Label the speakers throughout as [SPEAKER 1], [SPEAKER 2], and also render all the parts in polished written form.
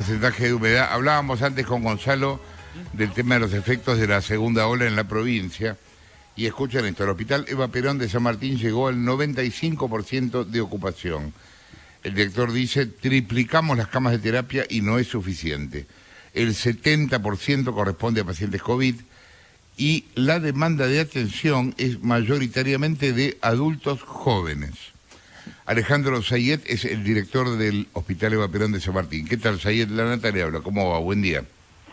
[SPEAKER 1] Porcentaje de humedad. Hablábamos antes con Gonzalo del tema de los efectos de la segunda ola en la provincia. Y escuchen esto, el hospital Eva Perón de San Martín llegó al 95% de ocupación. El director dice, triplicamos las camas de terapia y no es suficiente. El 70% corresponde a pacientes COVID y la demanda de atención es mayoritariamente de adultos jóvenes. Alejandro Sayed es el director del Hospital Eva Perón de San Martín. ¿Qué tal, Sayed? La Natalia habla. ¿Cómo va? Buen día.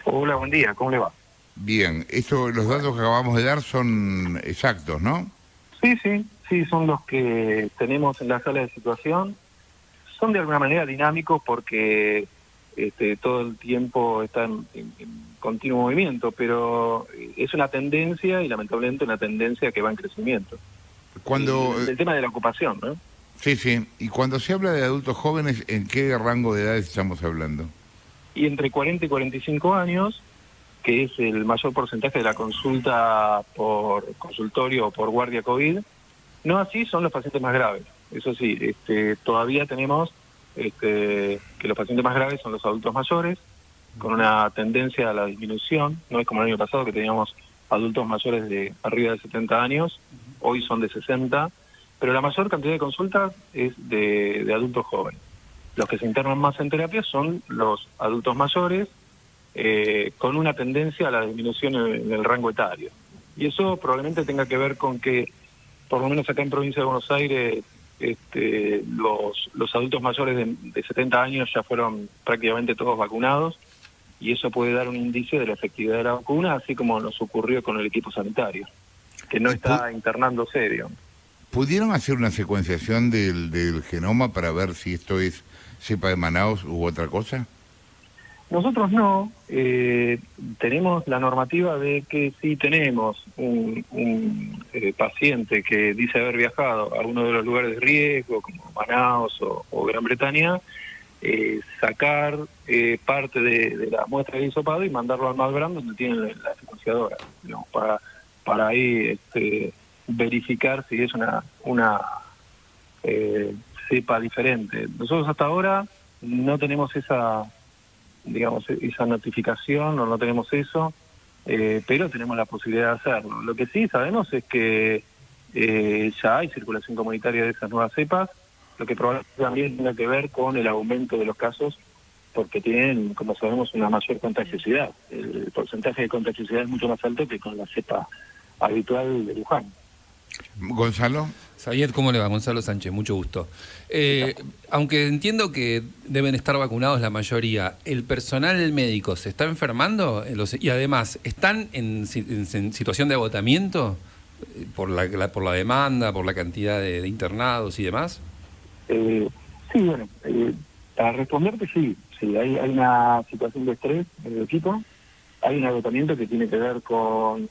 [SPEAKER 2] Hola, buen día. ¿Cómo le va?
[SPEAKER 1] Bien. Los datos que acabamos de dar son exactos, ¿no?
[SPEAKER 2] Sí, son los que tenemos en la sala de situación. Son de alguna manera dinámicos porque todo el tiempo está en continuo movimiento, pero es una tendencia y lamentablemente una tendencia que va en crecimiento. El tema de la ocupación, ¿no?
[SPEAKER 1] Sí. Y cuando se habla de adultos jóvenes, ¿en qué rango de edades estamos hablando?
[SPEAKER 2] Y entre 40 y 45 años, que es el mayor porcentaje de la consulta por consultorio o por guardia COVID. No así son los pacientes más graves. Eso sí, todavía tenemos que los pacientes más graves son los adultos mayores, con una tendencia a la disminución. No es como el año pasado que teníamos adultos mayores de arriba de 70 años, hoy son de 60, pero la mayor cantidad de consultas es de adultos jóvenes. Los que se internan más en terapia son los adultos mayores, con una tendencia a la disminución en el rango etario. Y eso probablemente tenga que ver con que, por lo menos acá en Provincia de Buenos Aires, los adultos mayores de 70 años ya fueron prácticamente todos vacunados, y eso puede dar un indicio de la efectividad de la vacuna, así como nos ocurrió con el equipo sanitario, que no está internando serio.
[SPEAKER 1] ¿Pudieron hacer una secuenciación del genoma para ver si esto es cepa de Manaos u otra cosa?
[SPEAKER 2] Nosotros no. Tenemos la normativa de que si tenemos un paciente que dice haber viajado a uno de los lugares de riesgo, como Manaos o Gran Bretaña, sacar parte de la muestra de hisopado y mandarlo al Malbrand, donde tienen la secuenciadora, digamos, para ahí verificar si es una cepa diferente. Nosotros hasta ahora no tenemos esa notificación, o no tenemos eso, pero tenemos la posibilidad de hacerlo. Lo que sí sabemos es que ya hay circulación comunitaria de esas nuevas cepas, lo que probablemente también tenga que ver con el aumento de los casos, porque tienen, como sabemos, una mayor contagiosidad. El porcentaje de contagiosidad es mucho más alto que con la cepa habitual de Wuhan.
[SPEAKER 1] Gonzalo.
[SPEAKER 3] Sayed, ¿cómo le va? Gonzalo Sánchez, mucho gusto. Aunque entiendo que deben estar vacunados la mayoría, ¿el personal médico se está enfermando? Y además, ¿están en situación de agotamiento por la demanda, por la cantidad de internados y demás?
[SPEAKER 2] Sí, bueno, para responderte sí, hay una situación de estrés en el equipo, hay un agotamiento que tiene que ver con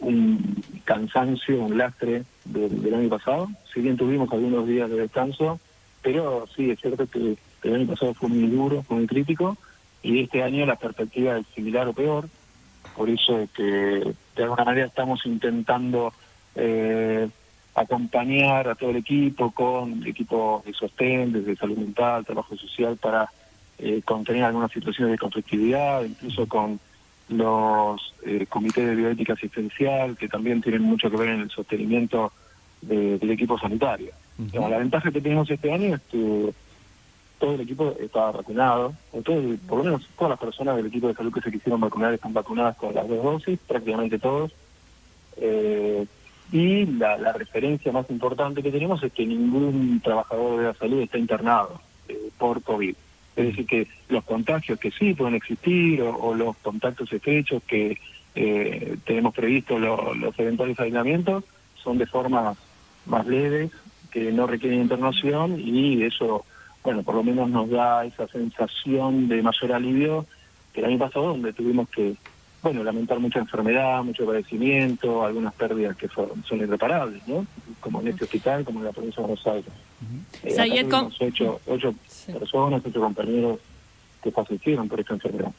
[SPEAKER 2] un cansancio, un lastre del año pasado. Si bien tuvimos algunos días de descanso, pero sí, es cierto que el año pasado fue muy duro, fue muy crítico, y este año la perspectiva es similar o peor. Por eso es que de alguna manera estamos intentando acompañar a todo el equipo con equipos de sostén, desde salud mental, trabajo social, para contener algunas situaciones de conflictividad, incluso con los comités de bioética asistencial, que también tienen mucho que ver en el sostenimiento del equipo sanitario. Uh-huh. La ventaja que tenemos este año es que todo el equipo está vacunado, por lo menos todas las personas del equipo de salud que se quisieron vacunar están vacunadas con las 2 dosis, prácticamente todos. Y la referencia más importante que tenemos es que ningún trabajador de la salud está internado por COVID. Es decir, que los contagios que sí pueden existir o los contactos estrechos que tenemos previstos, los eventuales aislamientos, son de formas más leves, que no requieren internación, y eso, bueno, por lo menos nos da esa sensación de mayor alivio que el año pasado, donde tuvimos que, bueno, lamentar mucha enfermedad, mucho padecimiento, algunas pérdidas que son irreparables, ¿no? Como en este hospital, como en la provincia de Buenos Aires.
[SPEAKER 4] Sayed,
[SPEAKER 2] tuvimos ocho personas, 8 compañeros que fallecieron por esta enfermedad.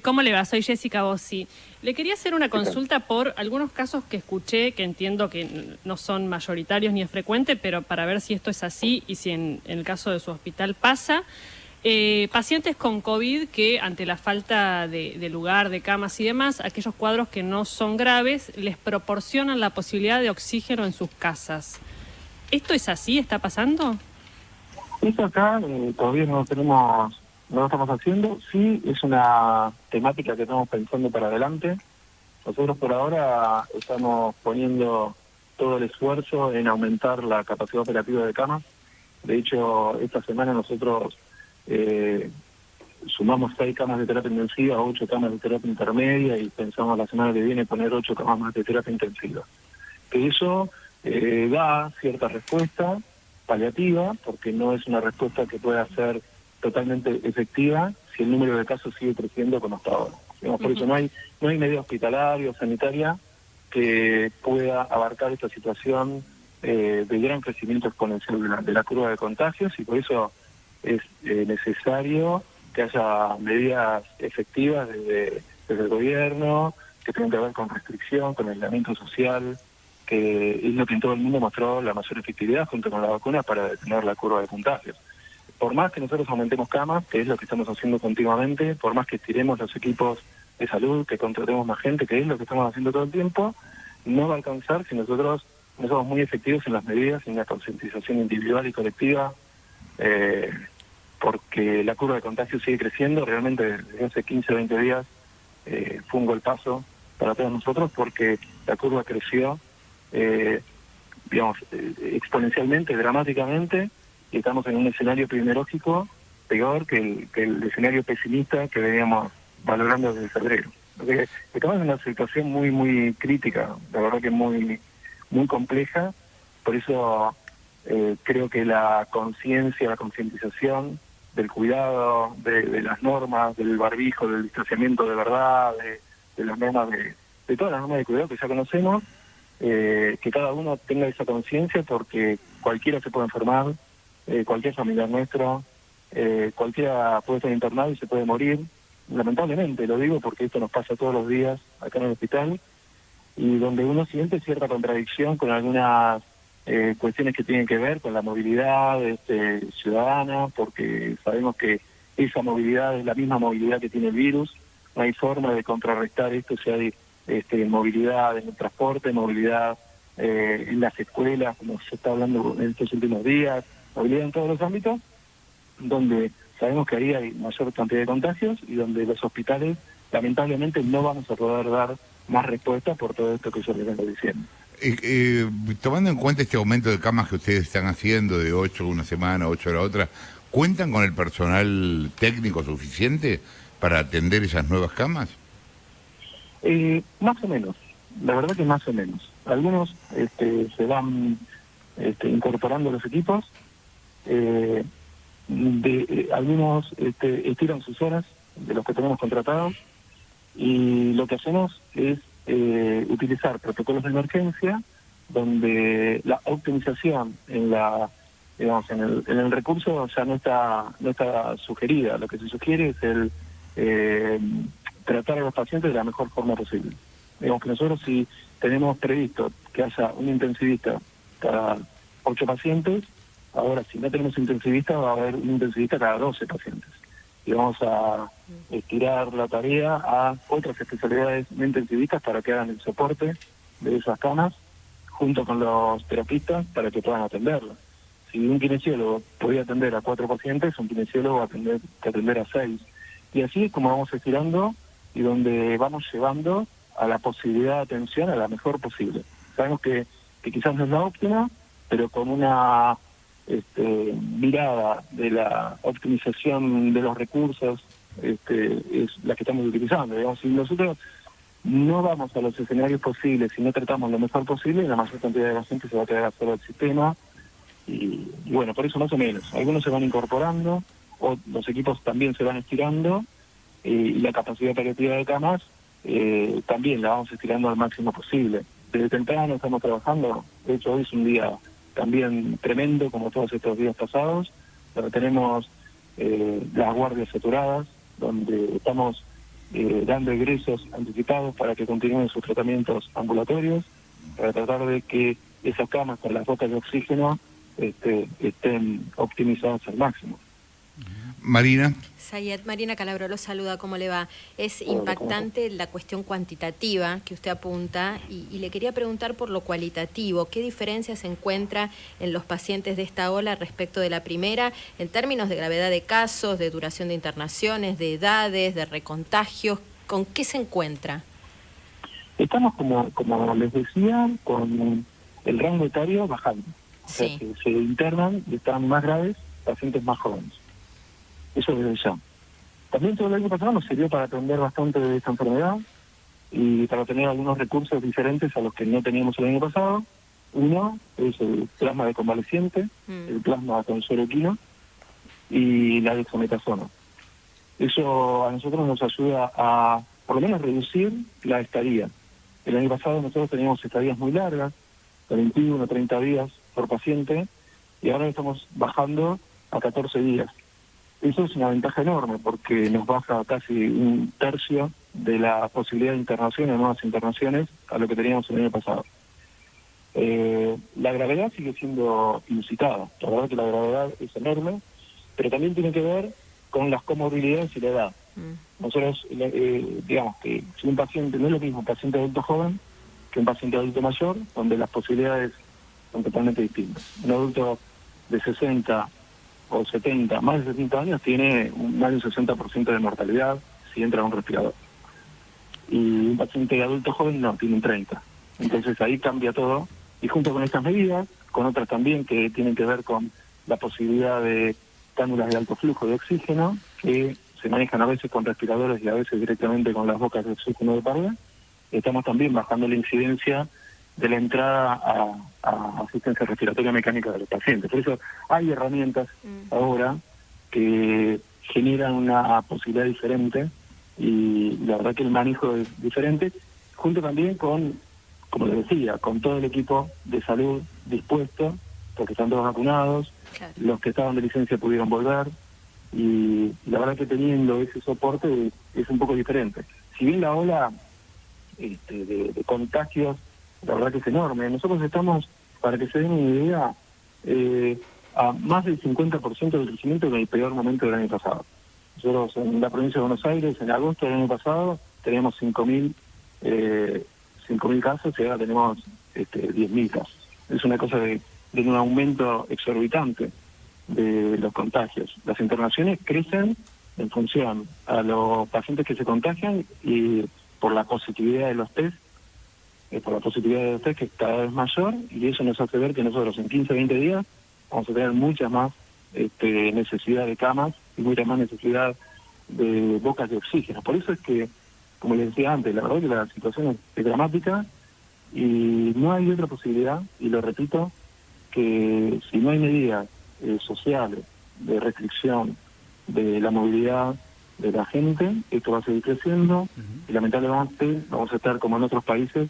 [SPEAKER 4] ¿Cómo le va? Soy Jessica Bossi. Le quería hacer una consulta por algunos casos que escuché, que entiendo que no son mayoritarios ni es frecuente, pero para ver si esto es así y si en el caso de su hospital pasa. Pacientes con COVID que ante la falta de lugar, de camas y demás, aquellos cuadros que no son graves, les proporcionan la posibilidad de oxígeno en sus casas. ¿Esto es así? ¿Está pasando?
[SPEAKER 2] Esto acá todavía no lo estamos haciendo. Sí, es una temática que estamos pensando para adelante. Nosotros por ahora estamos poniendo todo el esfuerzo en aumentar la capacidad operativa de camas. De hecho, esta semana nosotros sumamos 6 camas de terapia intensiva, 8 camas de terapia intermedia y pensamos la semana que viene poner 8 camas más de terapia intensiva. Que eso da cierta respuesta paliativa, porque no es una respuesta que pueda ser totalmente efectiva si el número de casos sigue creciendo como hasta ahora. Digamos, por eso no hay medida hospitalaria o sanitaria que pueda abarcar esta situación de gran crecimiento exponencial de la curva de contagios, y por eso es necesario que haya medidas efectivas desde el gobierno, que tengan que ver con restricción, con aislamiento social, que es lo que en todo el mundo mostró la mayor efectividad junto con la vacuna para detener la curva de contagios. Por más que nosotros aumentemos camas, que es lo que estamos haciendo continuamente, por más que estiremos los equipos de salud, que contratemos más gente, que es lo que estamos haciendo todo el tiempo, no va a alcanzar si nosotros no somos muy efectivos en las medidas, en la concientización individual y colectiva, porque la curva de contagio sigue creciendo. Realmente desde hace 15 o 20 días fue un golpazo para todos nosotros, porque la curva creció exponencialmente, dramáticamente, y estamos en un escenario epidemiológico peor que el escenario pesimista que veníamos valorando desde febrero. Porque estamos en una situación muy, muy crítica, la verdad que muy, muy compleja. Por eso creo que la conciencia, la concientización del cuidado, de las normas, del barbijo, del distanciamiento de verdad, de las normas de todas las normas de cuidado que ya conocemos, que cada uno tenga esa conciencia, porque cualquiera se puede enfermar, cualquier familiar nuestro, cualquiera puede estar internado y se puede morir. Lamentablemente, lo digo porque esto nos pasa todos los días acá en el hospital, y donde uno siente cierta contradicción con algunas cuestiones que tienen que ver con la movilidad ciudadana, porque sabemos que esa movilidad es la misma movilidad que tiene el virus. No hay forma de contrarrestar esto si hay movilidad en el transporte, movilidad en las escuelas, como se está hablando en estos últimos días, movilidad en todos los ámbitos, donde sabemos que ahí hay mayor cantidad de contagios y donde los hospitales lamentablemente no vamos a poder dar más respuesta por todo esto que yo les vengo diciendo.
[SPEAKER 1] Tomando en cuenta este aumento de camas que ustedes están haciendo, de 8 una semana, 8 la otra, ¿cuentan con el personal técnico suficiente para atender esas nuevas camas?
[SPEAKER 2] Más o menos, la verdad que más o menos. Algunos se van incorporando a los equipos, algunos estiran sus horas de los que tenemos contratados, y lo que hacemos es utilizar protocolos de emergencia donde la optimización en el recurso ya no está sugerida. Lo que se sugiere es el tratar a los pacientes de la mejor forma posible. Digamos que nosotros, si tenemos previsto que haya un intensivista cada 8 pacientes, ahora si no tenemos intensivista va a haber un intensivista cada 12 pacientes. Y vamos a estirar la tarea a otras especialidades no intensivistas para que hagan el soporte de esas camas junto con los terapistas para que puedan atenderlas. Si un kinesiólogo podía atender a 4 pacientes, un kinesiólogo va a atender a 6. Y así es como vamos estirando y donde vamos llevando a la posibilidad de atención a la mejor posible. Sabemos que quizás no es la óptima, pero con una mirada de la optimización de los recursos es la que estamos utilizando. Digamos, si nosotros no vamos a los escenarios posibles, si no tratamos lo mejor posible, la mayor cantidad de pacientes se va a quedar afuera del sistema. Y bueno, por eso más o menos. Algunos se van incorporando, o los equipos también se van estirando, y la capacidad operativa de camas también la vamos estirando al máximo posible. Desde temprano estamos trabajando. De hecho, hoy es un día también tremendo, como todos estos días pasados, donde tenemos las guardias saturadas, donde estamos dando egresos anticipados para que continúen sus tratamientos ambulatorios, para tratar de que esas camas con las bocas de oxígeno estén optimizadas al máximo.
[SPEAKER 1] Marina.
[SPEAKER 5] Sayed, Marina Calabro lo saluda, ¿cómo le va? Es impactante la cuestión cuantitativa que usted apunta y le quería preguntar por lo cualitativo. ¿Qué diferencia se encuentra en los pacientes de esta ola respecto de la primera en términos de gravedad de casos, de duración de internaciones, de edades, de recontagios? ¿Con qué se encuentra?
[SPEAKER 2] Estamos, como les decía, con el rango etario bajando. O sea,
[SPEAKER 5] Sí.
[SPEAKER 2] que se internan y están más graves pacientes más jóvenes. Eso desde ya. También todo el año pasado nos sirvió para aprender bastante de esta enfermedad y para tener algunos recursos diferentes a los que no teníamos el año pasado. Uno es el plasma de convaleciente, el plasma con suero equino y la dexametasona. Eso a nosotros nos ayuda a, por lo menos, reducir la estadía. El año pasado nosotros teníamos estadías muy largas, de 21 o 30 días por paciente, y ahora estamos bajando a 14 días. Eso es una ventaja enorme porque nos baja casi un tercio de la posibilidad de internación o nuevas internaciones a lo que teníamos el año pasado. La gravedad sigue siendo inusitada. La verdad que la gravedad es enorme, pero también tiene que ver con las comorbilidades y la edad. Nosotros, digamos que si un paciente, no es lo mismo un paciente adulto joven que un paciente adulto mayor, donde las posibilidades son totalmente distintas. Un adulto de 60 o 70, más de 70 años, tiene más de un 60% de mortalidad si entra a un respirador. Y un paciente adulto joven no, tiene un 30%. Entonces ahí cambia todo. Y junto con estas medidas, con otras también que tienen que ver con la posibilidad de cánulas de alto flujo de oxígeno, que se manejan a veces con respiradores y a veces directamente con las bocas de oxígeno de pared, estamos también bajando la incidencia de la entrada a asistencia respiratoria mecánica de los pacientes. Por eso hay herramientas ahora que generan una posibilidad diferente y la verdad que el manejo es diferente, junto también con, como les decía, con todo el equipo de salud dispuesto, porque están todos vacunados,
[SPEAKER 5] Claro.
[SPEAKER 2] los que estaban de licencia pudieron volver y la verdad que teniendo ese soporte es un poco diferente. Si bien la ola de contagios, la verdad que es enorme. Nosotros estamos, para que se den una idea, a más del 50% del crecimiento en el peor momento del año pasado. Nosotros en la provincia de Buenos Aires, en agosto del año pasado, teníamos 5.000 casos y ahora tenemos 10.000 casos. Es una cosa de un aumento exorbitante de los contagios. Las internaciones crecen en función a los pacientes que se contagian y por la positividad de los test, que es cada vez mayor, y eso nos hace ver que nosotros en 15 o 20 días vamos a tener mucha más necesidad de camas y mucha más necesidad de bocas de oxígeno. Por eso es que, como les decía antes, la verdad que la situación es dramática y no hay otra posibilidad, y lo repito, que si no hay medidas sociales de restricción de la movilidad de la gente, esto va a seguir creciendo y lamentablemente vamos a estar como en otros países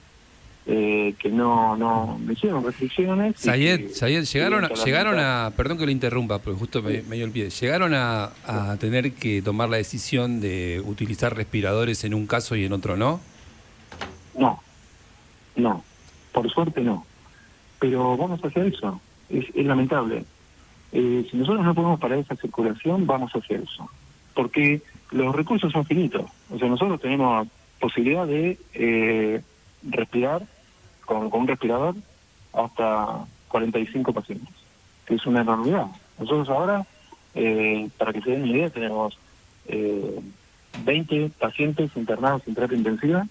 [SPEAKER 2] que no hicieron restricciones.
[SPEAKER 3] Sayed, llegaron a, perdón que lo interrumpa, pero justo me dio el pie, ¿llegaron a tener que tomar la decisión de utilizar respiradores en un caso y en otro no?
[SPEAKER 2] No, por suerte no. Pero vamos hacia eso, es lamentable. Si nosotros no podemos parar esa circulación, vamos hacia eso. Porque los recursos son finitos. O sea, nosotros tenemos posibilidad de respirar con un respirador hasta 45 pacientes, que es una enormidad. Nosotros ahora, para que se den una idea, tenemos 20 pacientes internados en terapia intensiva,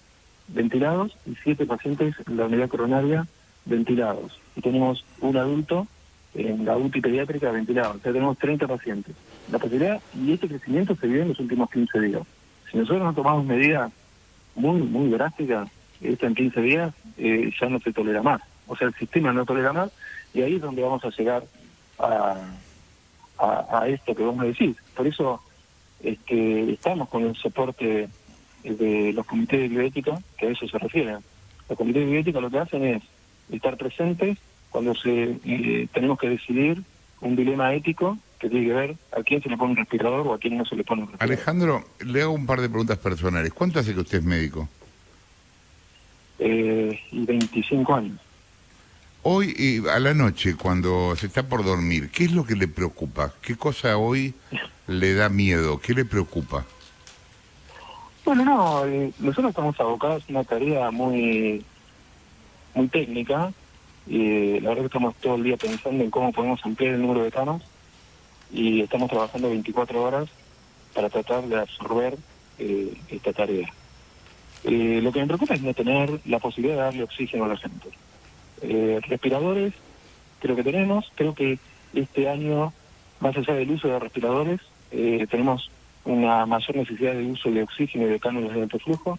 [SPEAKER 2] ventilados, y 7 pacientes en la unidad coronaria ventilados. Y tenemos un adulto en la UTI pediátrica ventilado. O sea, tenemos 30 pacientes. La posibilidad, y este crecimiento se vio en los últimos 15 días. Si nosotros no tomamos medidas muy drásticas, esto en 15 días ya no se tolera más. O sea, el sistema no tolera más, y ahí es donde vamos a llegar a esto que vos me decís. Por eso es que estamos con el soporte de los comités de bioética, que a eso se refieren. Los comités de bioética lo que hacen es estar presentes cuando tenemos que decidir un dilema ético que tiene que ver a quién se le pone un respirador o a quién no se le pone un respirador.
[SPEAKER 1] Alejandro, le hago un par de preguntas personales. ¿Cuánto hace que usted es médico?
[SPEAKER 2] Y 25 años.
[SPEAKER 1] Hoy, a la noche, cuando se está por dormir, ¿qué es lo que le preocupa? ¿Qué cosa hoy le da miedo? ¿Qué le preocupa?
[SPEAKER 2] Bueno, no, nosotros estamos abocados a una tarea muy técnica. La verdad que estamos todo el día pensando en cómo podemos ampliar el número de camas y estamos trabajando 24 horas para tratar de absorber esta tarea. Lo que me preocupa es no tener la posibilidad de darle oxígeno a la gente. Respiradores, creo que tenemos. Creo que este año, más allá del uso de respiradores, tenemos una mayor necesidad de uso de oxígeno y de cánulas de alto flujo,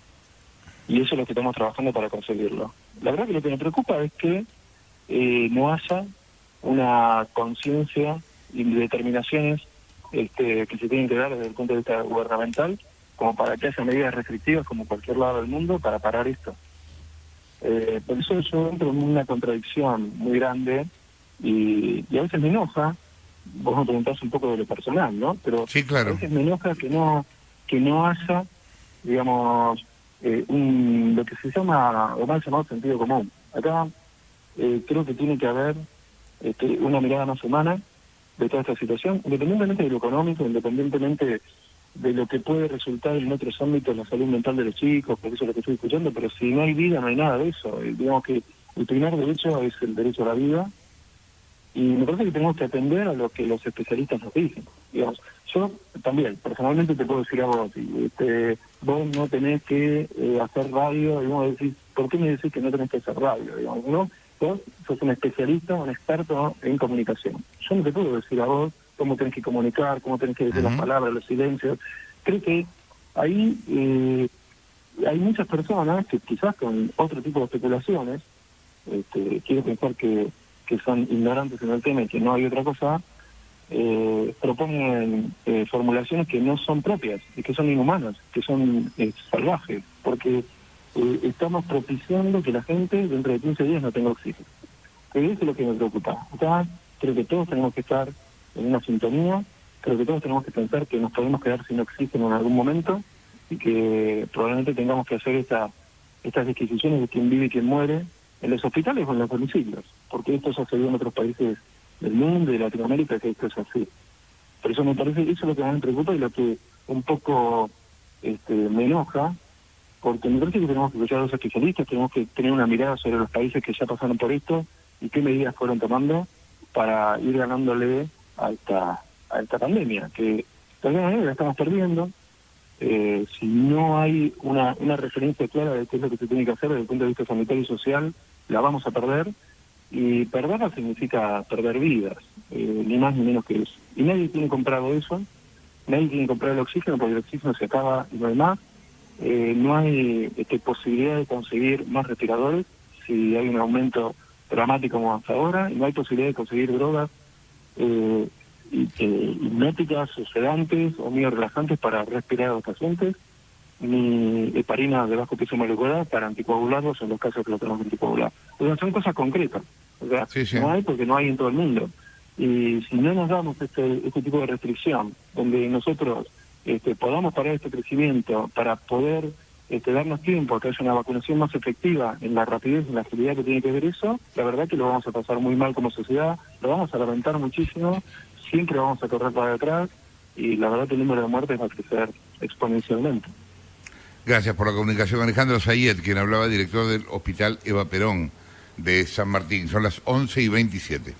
[SPEAKER 2] y eso es lo que estamos trabajando para conseguirlo. La verdad que lo que me preocupa es que no haya una conciencia y determinaciones que se tienen que dar desde el punto de vista gubernamental, como para que haya medidas restrictivas como cualquier lado del mundo para parar esto. Por eso yo entro en una contradicción muy grande y a veces me enoja. Vos me preguntás un poco de lo personal, ¿no? Pero
[SPEAKER 1] sí, claro.
[SPEAKER 2] A veces me enoja que no haya, digamos, lo que se llama, o mal llamado sentido común. Acá creo que tiene que haber una mirada más humana de toda esta situación, independientemente de lo económico, independientemente de lo que puede resultar en otros ámbitos la salud mental de los chicos, por eso es lo que estoy escuchando, pero si no hay vida no hay nada de eso. Digamos que el primer derecho es el derecho a la vida, y me parece que tenemos que atender a lo que los especialistas nos dicen. Digamos, yo también, personalmente te puedo decir a vos, vos no tenés que hacer radio, y vos decís, ¿por qué me decís que no tenés que hacer radio? Digamos, ¿no? Vos sos un especialista, un experto en comunicación. Yo no te puedo decir a vos cómo tenés que comunicar, cómo tenés que decir las palabras, los silencios. Creo que ahí hay muchas personas que quizás con otro tipo de especulaciones, quiero pensar que son ignorantes en el tema y que no hay otra cosa, proponen formulaciones que no son propias y que son inhumanas, que son salvajes, porque estamos propiciando que la gente dentro de 15 días no tenga oxígeno. Eso es lo que me preocupa. Acá creo que todos tenemos que estar en una sintonía, creo que todos tenemos que pensar que nos podemos quedar sin oxígeno en algún momento y que probablemente tengamos que hacer estas disquisiciones de quién vive y quién muere en los hospitales o en los domicilios, porque esto ya se vio en otros países del mundo y de Latinoamérica, que esto es así. Por eso me parece, eso es lo que más me preocupa y lo que un poco me enoja, porque me parece que tenemos que escuchar a los especialistas, tenemos que tener una mirada sobre los países que ya pasaron por esto y qué medidas fueron tomando para ir ganándole a esta pandemia, que de alguna manera la estamos perdiendo. Si no hay una referencia clara de qué es lo que se tiene que hacer desde el punto de vista sanitario y social, la vamos a perder, y perderla significa perder vidas, ni más ni menos que eso. Y nadie tiene comprado eso, nadie tiene comprado el oxígeno, porque el oxígeno se acaba y no hay más. No hay posibilidad de conseguir más respiradores si hay un aumento dramático como hasta ahora, y no hay posibilidad de conseguir drogas hipnóticas o sedantes o medio relajantes para respirar a los pacientes, ni heparina de bajo peso molecular para anticoagularlos en los casos que lo tenemos que anticoagular. O sea, son cosas concretas. O sea, sí. No hay porque no hay en todo el mundo. Y si no nos damos este tipo de restricción, donde nosotros podamos parar este crecimiento para poder darnos tiempo a que haya una vacunación más efectiva en la rapidez y en la agilidad que tiene que ver eso, la verdad que lo vamos a pasar muy mal como sociedad, lo vamos a lamentar muchísimo, siempre vamos a correr para atrás, y la verdad que el número de muertes va a crecer exponencialmente.
[SPEAKER 1] Gracias por la comunicación, Alejandro Zayed, quien hablaba, director del Hospital Eva Perón de San Martín. Son las 11:27.